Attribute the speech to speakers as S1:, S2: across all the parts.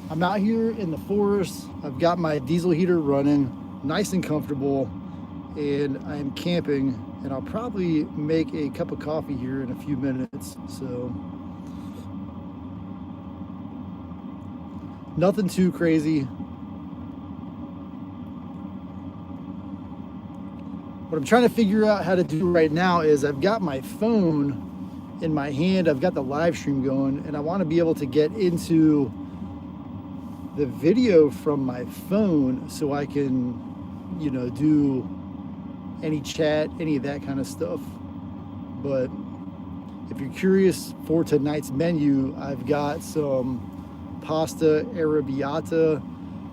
S1: I'm out here in the forest. I've got my diesel heater running, nice and comfortable, and I am camping, and I'll probably make a cup of coffee here in a few minutes. So nothing too crazy. What I'm trying to figure out how to do right now is I've got my phone in my hand, I've got the live stream going, and I want to be able to get into the video from my phone so I can, do any chat, any of that kind of stuff. But if you're curious for tonight's menu, I've got some pasta arrabbiata.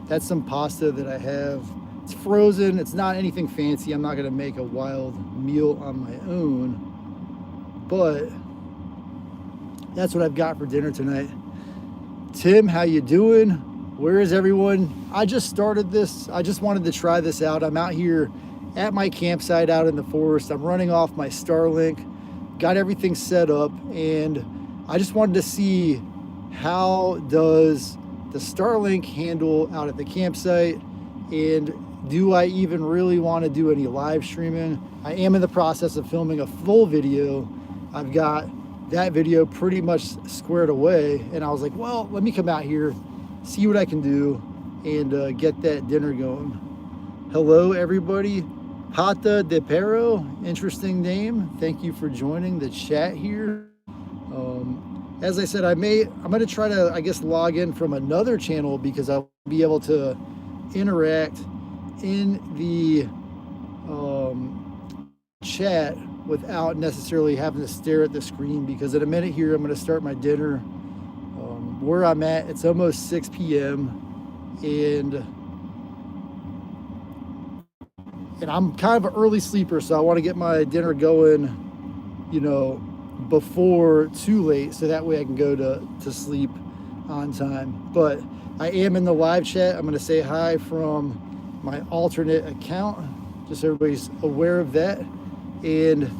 S1: That's some pasta that I have. It's frozen. It's not anything fancy. I'm not going to make a wild meal on my own. But that's what I've got for dinner tonight. Tim, how you doing? Where is everyone? I just started this. I just wanted to try this out. I'm out here at my campsite out in the forest. I'm running off my Starlink. Got everything set up, and I just wanted to see how does the Starlink handle out at the campsite, and do I even really want to do any live streaming? I am in the process of filming a full video. I've got that video pretty much squared away, and I was like, well, let me come out here, see what I can do, and get that dinner going. Hello, everybody. Pata de Perro, interesting name. Thank you for joining the chat here. As I said, I'm going to try to, I guess, log in from another channel because I'll be able to interact in the chat without necessarily having to stare at the screen, because in a minute here I'm going to start my dinner. Where I'm at, it's almost 6 p.m. and I'm kind of an early sleeper, so I want to get my dinner going, before too late, so that way I can go to sleep on time. But I am in the live chat. I'm going to say hi from my alternate account, just so everybody's aware of that. And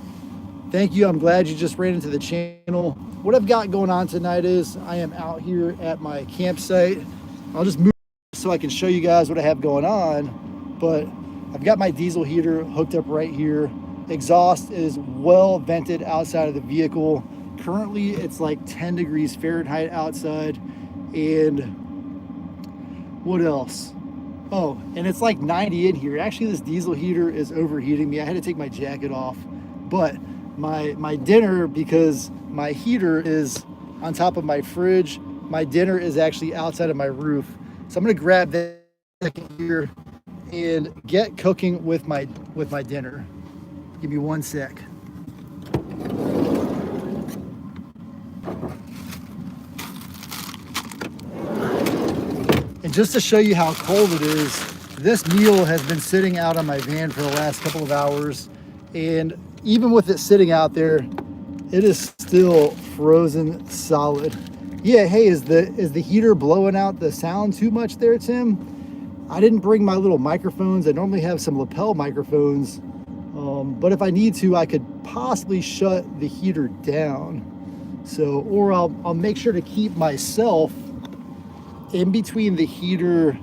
S1: thank you. I'm glad you just ran into the channel. What I've got going on tonight is I am out here at my campsite. I'll just move so I can show you guys what I have going on. But I've got my diesel heater hooked up right here. Exhaust is well vented outside of the vehicle. Currently, it's like 10 degrees Fahrenheit outside. And what else? Oh, and it's like 90 in here. Actually, this diesel heater is overheating me. I had to take my jacket off. But my dinner, because my heater is on top of my fridge, my dinner is actually outside of my roof. So I'm gonna grab that here and get cooking with my dinner. Give me one sec. And just to show you how cold it is, this meal has been sitting out on my van for the last couple of hours, and even with it sitting out there, it is still frozen solid. Yeah, hey, is the heater blowing out the sound too much there, Tim? I didn't bring my little microphones. I normally have some lapel microphones, but if I need to, I could possibly shut the heater down. So, or I'll make sure to keep myself in between the heater.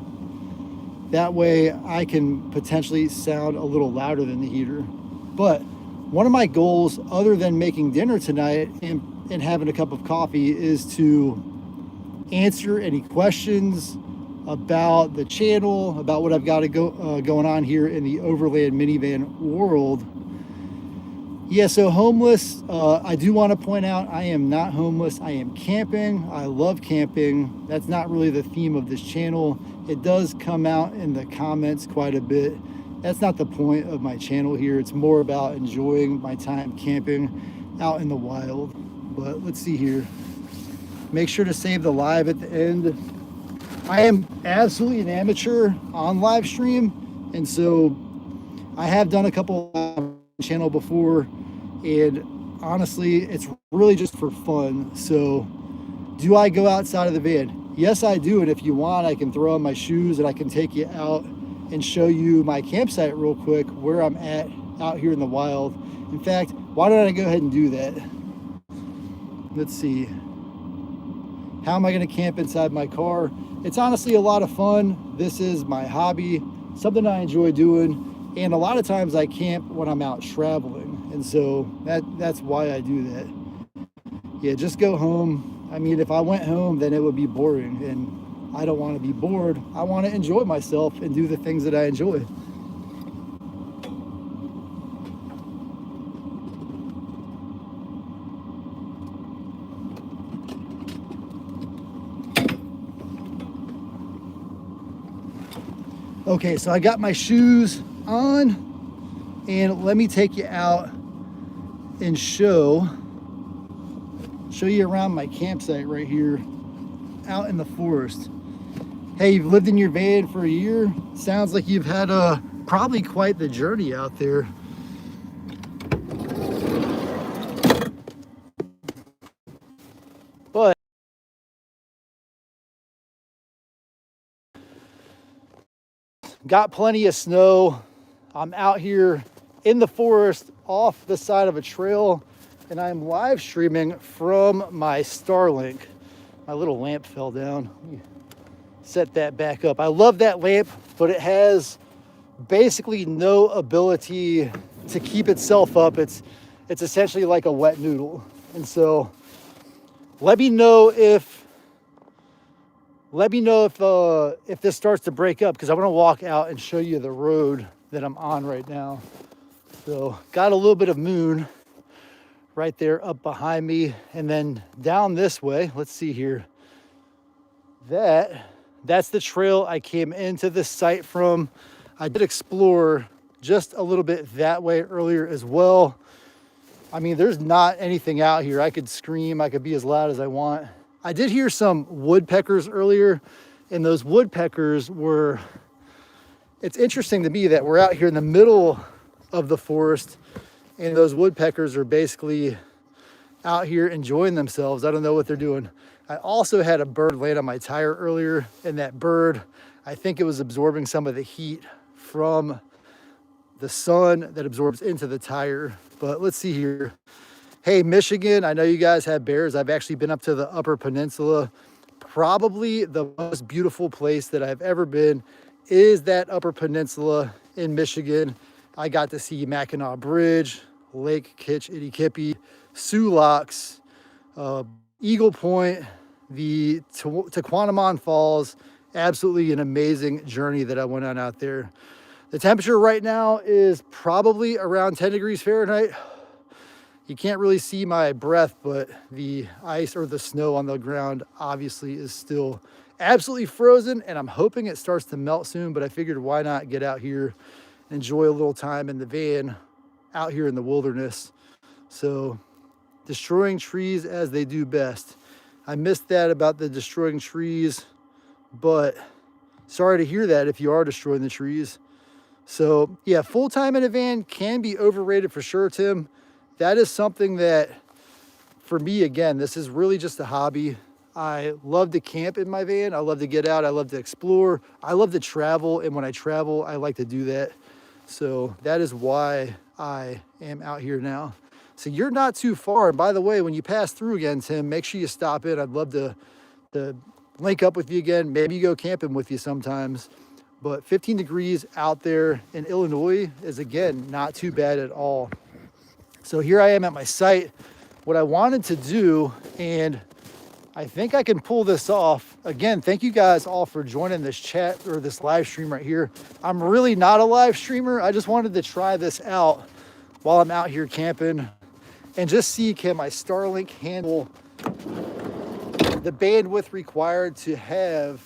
S1: That way I can potentially sound a little louder than the heater. But one of my goals, other than making dinner tonight and having a cup of coffee, is to answer any questions about the channel, about what I've got going on here in the Overland Minivan world. Yeah, so homeless, I do want to point out I am not homeless. I am camping. I love camping. That's not really the theme of this channel. It does come out in the comments quite a bit. That's not the point of my channel here. It's more about enjoying my time camping out in the wild. But let's see here. Make sure to save the live at the end. I am absolutely an amateur on live stream, and so I have done a couple on the channel before, and honestly, it's really just for fun. So do I go outside of the van? Yes, I do. And if you want, I can throw on my shoes and I can take you out and show you my campsite real quick, where I'm at out here in the wild. In fact, why don't I go ahead and do that? Let's see. How am I going to camp inside my car? it's honestly a lot of fun. This is my hobby, something I enjoy doing. And a lot of times I camp when I'm out traveling. And so that's why I do that. Yeah, just go home. I mean, if I went home, then it would be boring. And I don't want to be bored. I want to enjoy myself and do the things that I enjoy. Okay, so I got my shoes on, and let me take you out and show you around my campsite right here out in the forest. Hey, you've lived in your van for a year. Sounds like you've had probably quite the journey out there. But got plenty of snow. I'm out here in the forest off the side of a trail, and I'm live streaming from my Starlink. My little lamp fell down. Let me set that back up. I love that lamp, but it has basically no ability to keep itself up. It's essentially like a wet noodle. And so let me know if this starts to break up, because I want to walk out and show you the road that I'm on right now. So got a little bit of moon right there up behind me, and then down this way, let's see here. That's the trail I came into this site from. I did explore just a little bit that way earlier as well. I mean, there's not anything out here. I could scream, I could be as loud as I want. I did hear some woodpeckers earlier, and those woodpeckers were, it's interesting to me that we're out here in the middle of the forest, and those woodpeckers are basically out here enjoying themselves. I don't know what they're doing. I also had a bird land on my tire earlier, and that bird, I think it was absorbing some of the heat from the sun that absorbs into the tire. But let's see here. Hey, Michigan, I know you guys have bears. I've actually been up to the Upper Peninsula. Probably the most beautiful place that I've ever been is that Upper Peninsula in Michigan. I got to see Mackinac Bridge, Lake Kitch-Itty-Kippy, Sioux Locks, Eagle Point, the Tequanamon Falls. Absolutely an amazing journey that I went on out there. The temperature right now is probably around 10 degrees Fahrenheit. You can't really see my breath, but the ice or the snow on the ground obviously is still absolutely frozen, and I'm hoping it starts to melt soon, but I figured why not get out here and enjoy a little time in the van out here in the wilderness. So destroying trees as they do best. I missed that about the destroying trees, but sorry to hear that if you are destroying the trees. So yeah, full time in a van can be overrated for sure, Tim. That is something that, for me, again, this is really just a hobby. I love to camp in my van. I love to get out. I love to explore. I love to travel. And when I travel, I like to do that. So that is why I am out here now. So you're not too far. And by the way, when you pass through again, Tim, make sure you stop in. I'd love to link up with you again. Maybe go camping with you sometimes. But 15 degrees out there in Illinois is, again, not too bad at all. So here I am at my site. What I wanted to do, and I think I can pull this off. Again, thank you guys all for joining this chat or this live stream right here. I'm really not a live streamer. I just wanted to try this out while I'm out here camping and just see, can my Starlink handle the bandwidth required to have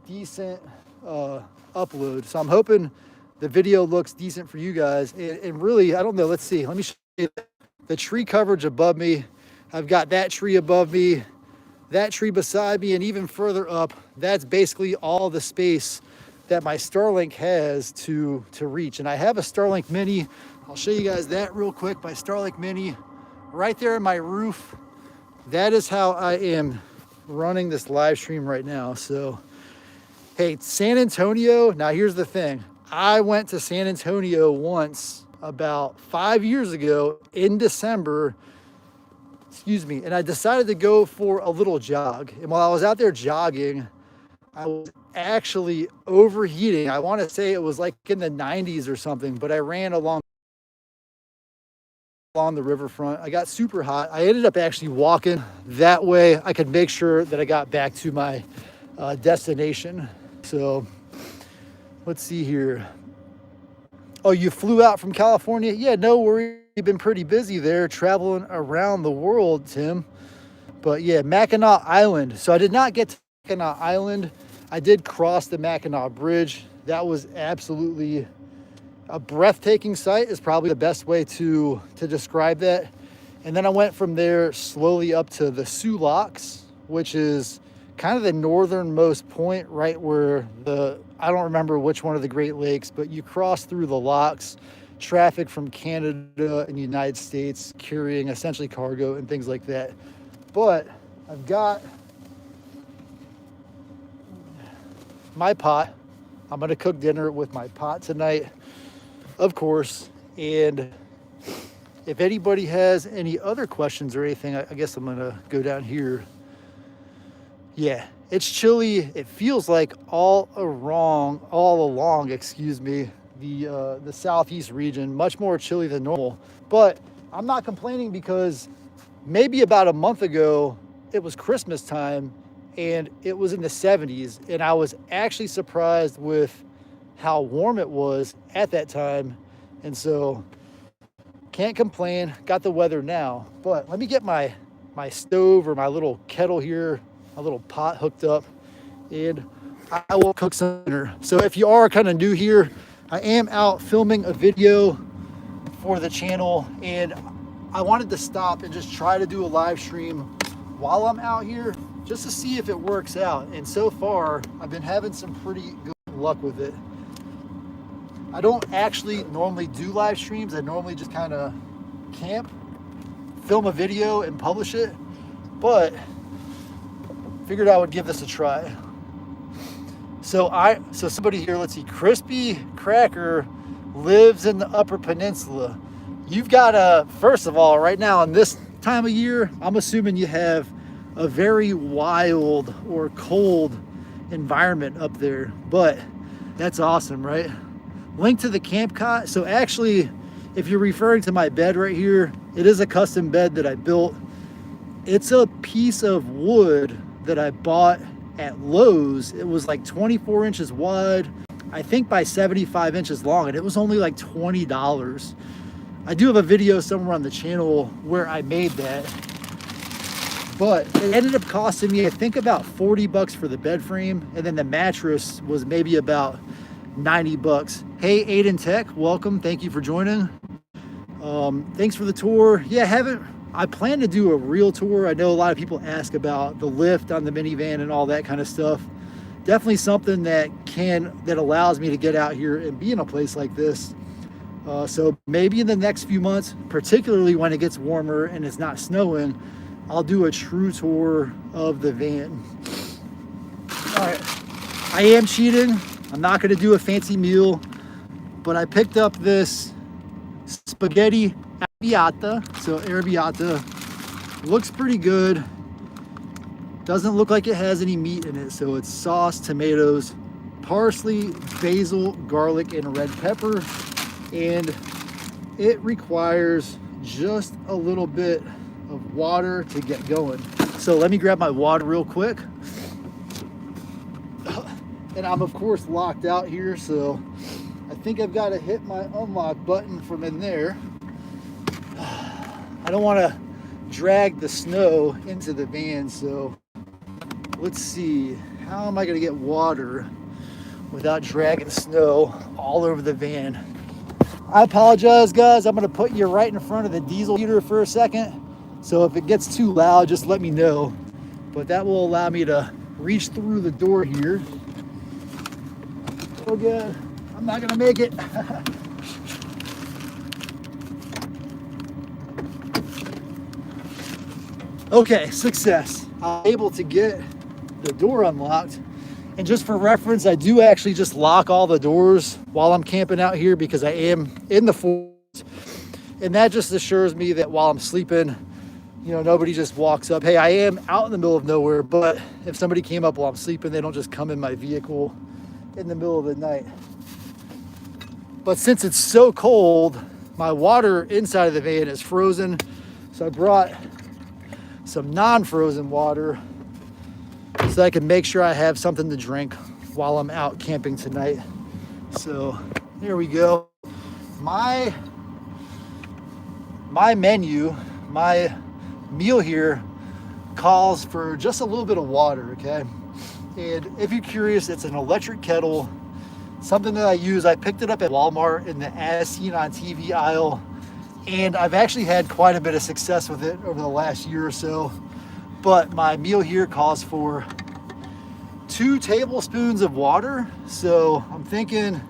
S1: decent upload. So I'm hoping the video looks decent for you guys. And really, I don't know, let's see. Let me show you the tree coverage above me. I've got that tree above me, that tree beside me, and even further up, that's basically all the space that my Starlink has to reach. And I have a Starlink Mini. I'll show you guys that real quick. My Starlink Mini right there on my roof. That is how I am running this live stream right now. So, hey, San Antonio. Now here's the thing. I went to San Antonio once about 5 years ago in December, and I decided to go for a little jog. And while I was out there jogging, I was actually overheating. I want to say it was like in the 90s or something, but I ran along the riverfront. I got super hot. I ended up actually walking. That way I could make sure that I got back to my destination. So let's see here. Oh, you flew out from California? Yeah, no worries. You've been pretty busy there traveling around the world, Tim. But yeah, Mackinac Island. So I did not get to Mackinac Island. I did cross the Mackinac Bridge. That was absolutely a breathtaking sight, is probably the best way to describe that. And then I went from there slowly up to the Soo Locks, which is kind of the northernmost point, right where I don't remember which one of the Great Lakes, but you cross through the locks, traffic from Canada and the United States carrying essentially cargo and things like that. But I've got my pot. I'm gonna cook dinner with my pot tonight, of course. And if anybody has any other questions or anything, I guess I'm gonna go down here. Yeah, it's chilly. It feels like all along, excuse me, the southeast region, much more chilly than normal. But I'm not complaining, because maybe about a month ago, it was Christmas time and it was in the 70s. And I was actually surprised with how warm it was at that time. And so can't complain. Got the weather now. But let me get my stove or my little kettle here, a little pot hooked up, and I will cook some dinner. So if you are kind of new here, I am out filming a video for the channel, and I wanted to stop and just try to do a live stream while I'm out here just to see if it works out. And so far, I've been having some pretty good luck with it. I don't actually normally do live streams. I normally just kind of camp, film a video, and publish it. But figured I would give this a try. So somebody here, let's see, Crispy Cracker lives in the Upper Peninsula. You've got first of all, right now in this time of year, I'm assuming you have a very wild or cold environment up there, but that's awesome, right? Link to the camp cot. So actually, if you're referring to my bed right here, it is a custom bed that I built. It's a piece of wood that I bought at Lowe's. It was like 24 inches wide, I think by 75 inches long, and it was only like $20. I do have a video somewhere on the channel where I made that, but it ended up costing me, I think, about 40 bucks for the bed frame, and then the mattress was maybe about 90 bucks. Hey, Aiden Tech, welcome. Thank you for joining. Thanks for the tour. Yeah, I plan to do a real tour. I know a lot of people ask about the lift on the minivan and all that kind of stuff. Definitely something that allows me to get out here and be in a place like this. So maybe in the next few months, particularly when it gets warmer and it's not snowing, I'll do a true tour of the van. All right, I am cheating. I'm not gonna do a fancy meal, but I picked up this spaghetti arrabbiata. So arrabbiata looks pretty good. Doesn't look like it has any meat in it. So it's sauce, tomatoes, parsley, basil, garlic, and red pepper. And it requires just a little bit of water to get going. So let me grab my water real quick. And I'm of course locked out here, so I think I've got to hit my unlock button from in there. I don't want to drag the snow into the van, so let's see, how am I going to get water without dragging snow all over the van? I apologize, guys. I'm going to put you right in front of the diesel heater for a second, so if it gets too loud, just let me know. But that will allow me to reach through the door here. Oh good, I'm not gonna make it. Okay, success. I'm able to get the door unlocked. And just for reference, I do actually just lock all the doors while I'm camping out here because I am in the forest. And that just assures me that while I'm sleeping, you know, nobody just walks up. Hey, I am out in the middle of nowhere, but if somebody came up while I'm sleeping, they don't just come in my vehicle in the middle of the night. But since it's so cold, my water inside of the van is frozen. So I brought some non-frozen water so I can make sure I have something to drink while I'm out camping tonight. So there we go. My menu, my meal here calls for just a little bit of water, okay? And if you're curious, it's an electric kettle, something that I use. I picked it up at Walmart in the As Seen on TV aisle, and I've actually had quite a bit of success with it over the last year or so. But my meal here calls for 2 tablespoons of water. So I'm thinking